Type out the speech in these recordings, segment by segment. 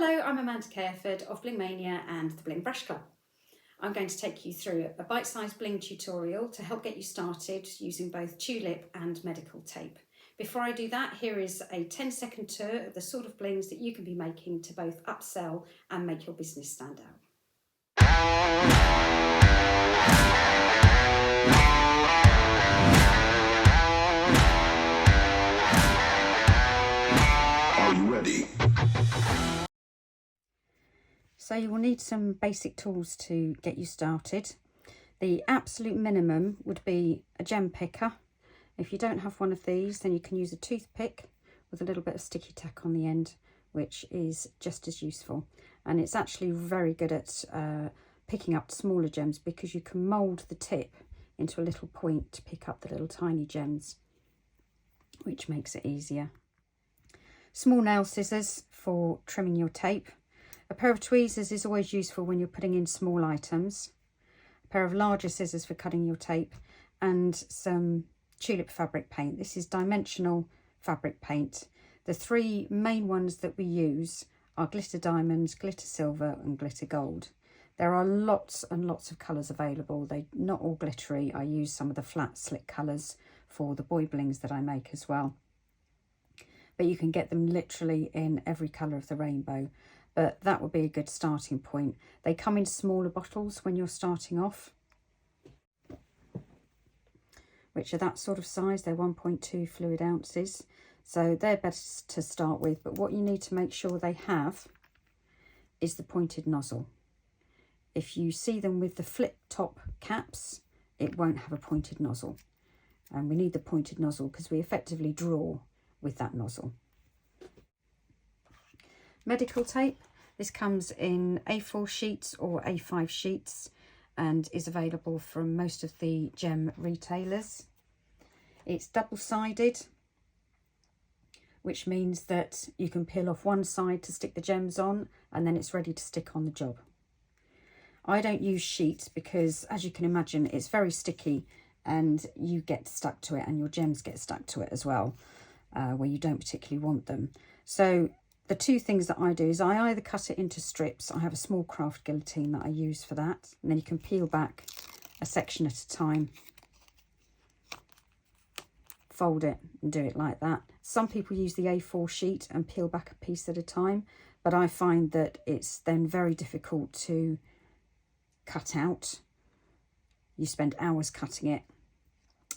Hello, I'm Amanda Careford of Bling Mania and the Bling Brush Club. I'm going to take you through a bite-sized bling tutorial to help get you started using both tulip and medical tape. Before I do that, here is a 10-second tour of the sort of blings that you can be making to both upsell and make your business stand out. Are you ready? So you will need some basic tools to get you started. The absolute minimum would be a gem picker. If you don't have one of these, then you can use a toothpick with a little bit of sticky tack on the end, which is just as useful. And it's actually very good at picking up smaller gems because you can mould the tip into a little point to pick up the little tiny gems, which makes it easier. Small nail scissors for trimming your tape. A pair of tweezers is always useful when you're putting in small items. A pair of larger scissors for cutting your tape, and some tulip fabric paint. This is dimensional fabric paint. The three main ones that we use are glitter diamonds, glitter silver and glitter gold. There are lots and lots of colours available. They're not all glittery. I use some of the flat slick colours for the boy blings that I make as well. But you can get them literally in every colour of the rainbow. But that would be a good starting point. They come in smaller bottles when you're starting off, which are that sort of size. They're 1.2 fluid ounces. So they're best to start with. But what you need to make sure they have is the pointed nozzle. If you see them with the flip top caps, it won't have a pointed nozzle. And we need the pointed nozzle because we effectively draw with that nozzle. Medical tape. This comes in A4 sheets or A5 sheets and is available from most of the gem retailers. It's double-sided, which means that you can peel off one side to stick the gems on and then it's ready to stick on the job. I don't use sheets because, as you can imagine, it's very sticky and you get stuck to it and your gems get stuck to it as well, where you don't particularly want them. So the two things that I do is I either cut it into strips. I have a small craft guillotine that I use for that. And then you can peel back a section at a time, fold it and do it like that. Some people use the A4 sheet and peel back a piece at a time, but I find that it's then very difficult to cut out. You spend hours cutting it.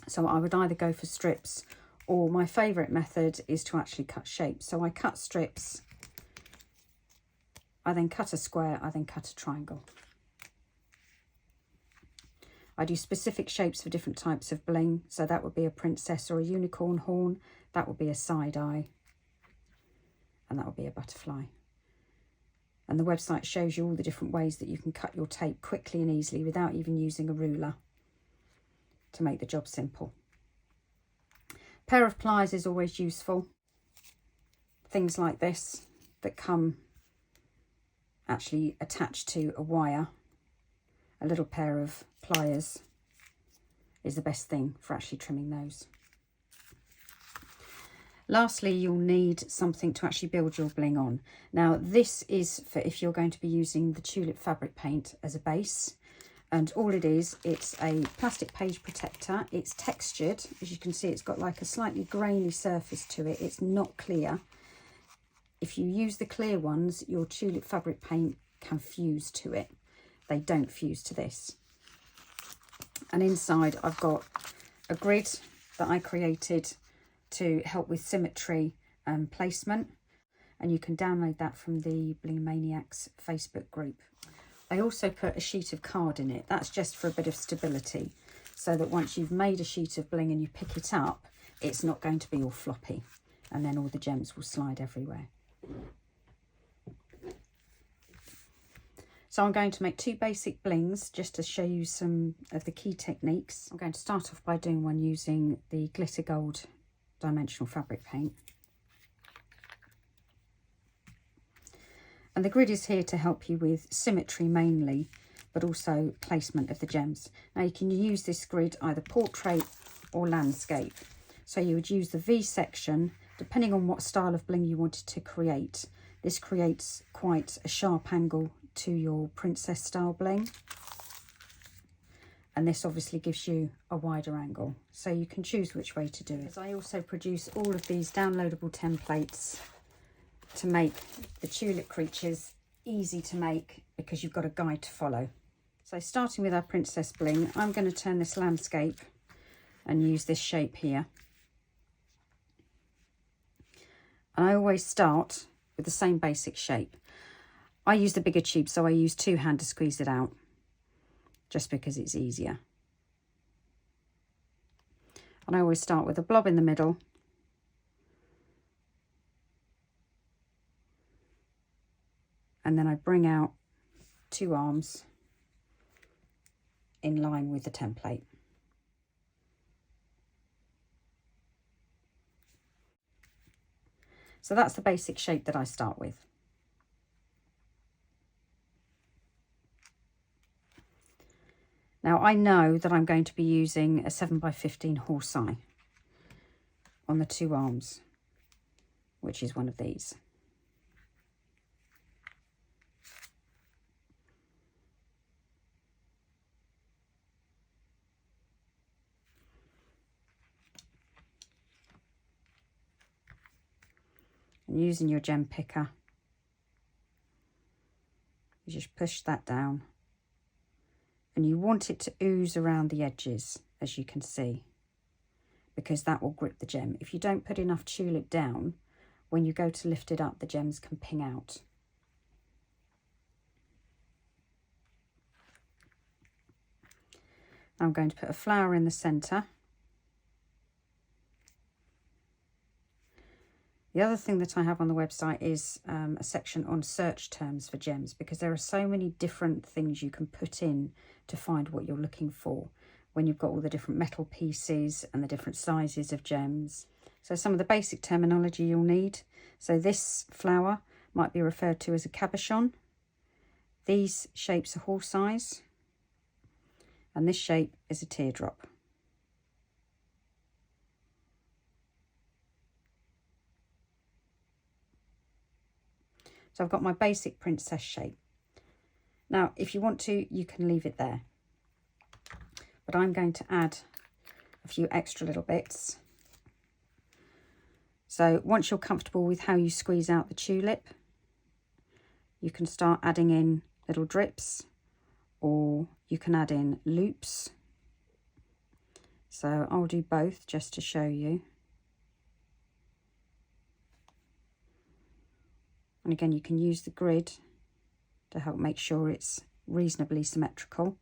So I would either go for strips, or my favourite method is to actually cut shapes. So I cut strips, I then cut a square, I then cut a triangle. I do specific shapes for different types of bling. So that would be a princess or a unicorn horn, that would be a side eye, and that would be a butterfly. And the website shows you all the different ways that you can cut your tape quickly and easily without even using a ruler to make the job simple. Pair of pliers is always useful. Things like this that come actually attached to a wire. A little pair of pliers is the best thing for actually trimming those. Lastly, you'll need something to actually build your bling on. Now, this is for if you're going to be using the tulip fabric paint as a base. And all it is, it's a plastic page protector. It's textured. As you can see, it's got like a slightly grainy surface to it. It's not clear. If you use the clear ones, your tulip fabric paint can fuse to it. They don't fuse to this. And inside, I've got a grid that I created to help with symmetry and placement. And you can download that from the Bling Maniacs Facebook group. I also put a sheet of card in it. That's just for a bit of stability, so that once you've made a sheet of bling and you pick it up, it's not going to be all floppy and then all the gems will slide everywhere. So I'm going to make two basic blings just to show you some of the key techniques. I'm going to start off by doing one using the glitter gold dimensional fabric paint. And the grid is here to help you with symmetry mainly, but also placement of the gems. Now you can use this grid either portrait or landscape. So you would use the V section, depending on what style of bling you wanted to create. This creates quite a sharp angle to your princess style bling. And this obviously gives you a wider angle. So you can choose which way to do it. I also produce all of these downloadable templates to make the tulip creatures easy to make, because you've got a guide to follow. So starting with our princess bling, I'm going to turn this landscape and use this shape here. And I always start with the same basic shape. I use the bigger tube, so I use 2 hands to squeeze it out, just because it's easier. And I always start with a blob in the middle, and then I bring out 2 arms in line with the template. So that's the basic shape that I start with. Now I know that I'm going to be using a 7x15 horse eye on the 2 arms, which is one of these. And using your gem picker, you just push that down, and you want it to ooze around the edges, as you can see, because that will grip the gem. If you don't put enough tulip down, when you go to lift it up, the gems can ping out. I'm going to put a flower in the centre. The other thing that I have on the website is a section on search terms for gems, because there are so many different things you can put in to find what you're looking for when you've got all the different metal pieces and the different sizes of gems. So some of the basic terminology you'll need. So this flower might be referred to as a cabochon. These shapes are horse eyes. And this shape is a teardrop. So I've got my basic princess shape. Now, if you want to, you can leave it there. But I'm going to add a few extra little bits. So once you're comfortable with how you squeeze out the tulip, you can start adding in little drips, or you can add in loops. So I'll do both just to show you. And again, you can use the grid to help make sure it's reasonably symmetrical.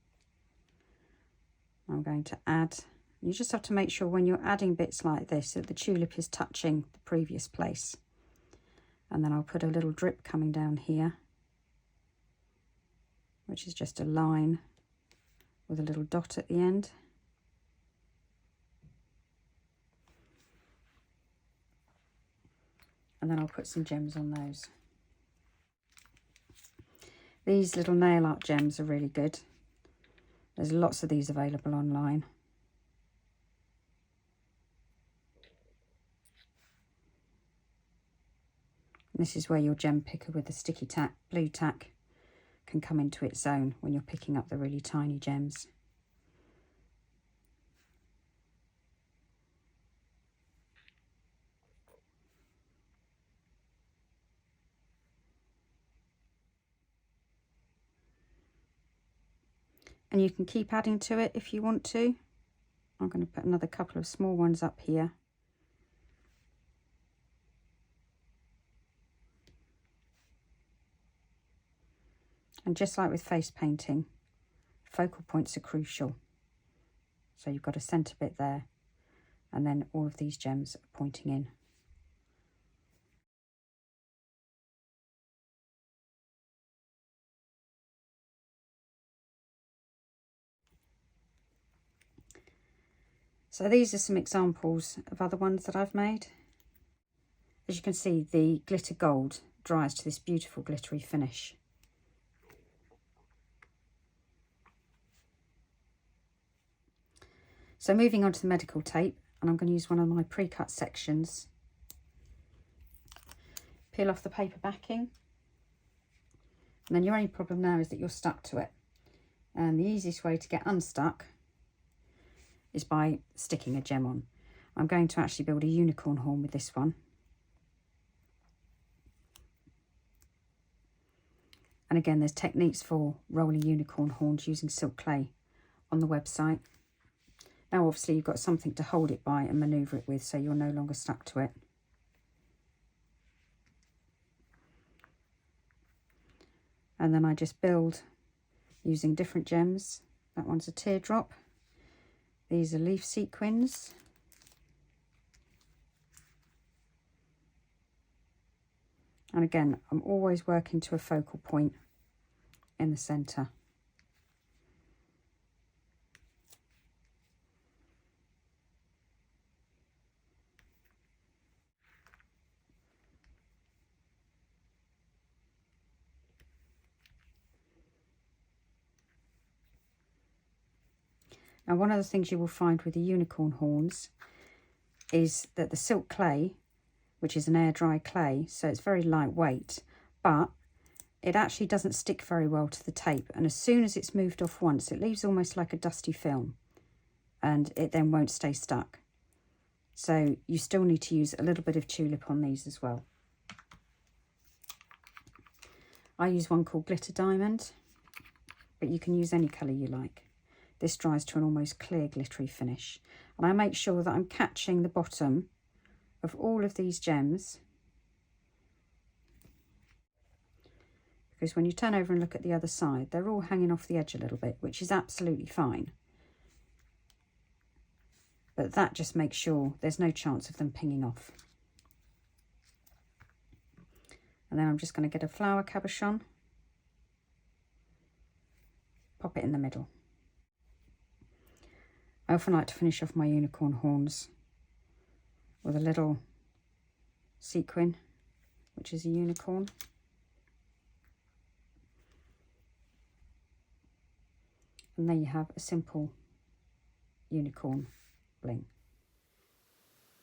I'm going to add, you just have to make sure when you're adding bits like this that the tulip is touching the previous place. And then I'll put a little drip coming down here, which is just a line with a little dot at the end. And then I'll put some gems on those. These little nail art gems are really good. There's lots of these available online. And this is where your gem picker with the sticky tack, blue tack, can come into its own when you're picking up the really tiny gems. And you can keep adding to it if you want to. I'm going to put another couple of small ones up here. And just like with face painting, focal points are crucial. So you've got a centre bit there, and then all of these gems are pointing in. So these are some examples of other ones that I've made. As you can see, the glitter gold dries to this beautiful glittery finish. So moving on to the medical tape, and I'm going to use one of my pre-cut sections. peel off the paper backing. And then your only problem now is that you're stuck to it. And the easiest way to get unstuck is by sticking a gem on. I'm going to actually build a unicorn horn with this one. And again, there's techniques for rolling unicorn horns using silk clay on the website. Now obviously you've got something to hold it by and manoeuvre it with, so you're no longer stuck to it. And then I just build using different gems. That one's a teardrop. These are leaf sequins. And again, I'm always working to a focal point in the centre. Now, one of the things you will find with the unicorn horns is that the silk clay, which is an air dry clay, so it's very lightweight, but it actually doesn't stick very well to the tape. And as soon as it's moved off once, it leaves almost like a dusty film, and it then won't stay stuck. So you still need to use a little bit of tulip on these as well. I use one called Glitter Diamond, but you can use any colour you like. This dries to an almost clear glittery finish. And I make sure that I'm catching the bottom of all of these gems, because when you turn over and look at the other side, they're all hanging off the edge a little bit, which is absolutely fine. But that just makes sure there's no chance of them pinging off. And then I'm just going to get a flower cabochon, pop it in the middle. I often like to finish off my unicorn horns with a little sequin, which is a unicorn. And there you have a simple unicorn bling.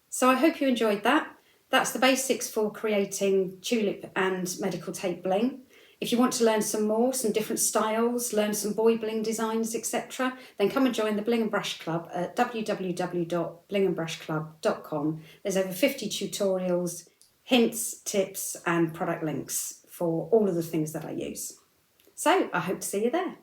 So I hope you enjoyed that. That's the basics for creating tulip and medical tape bling. If you want to learn some more, some different styles, learn some boy bling designs, etc., then come and join the Bling and Brush Club at www.blingandbrushclub.com. There's over 50 tutorials, hints, tips and product links for all of the things that I use. So I hope to see you there.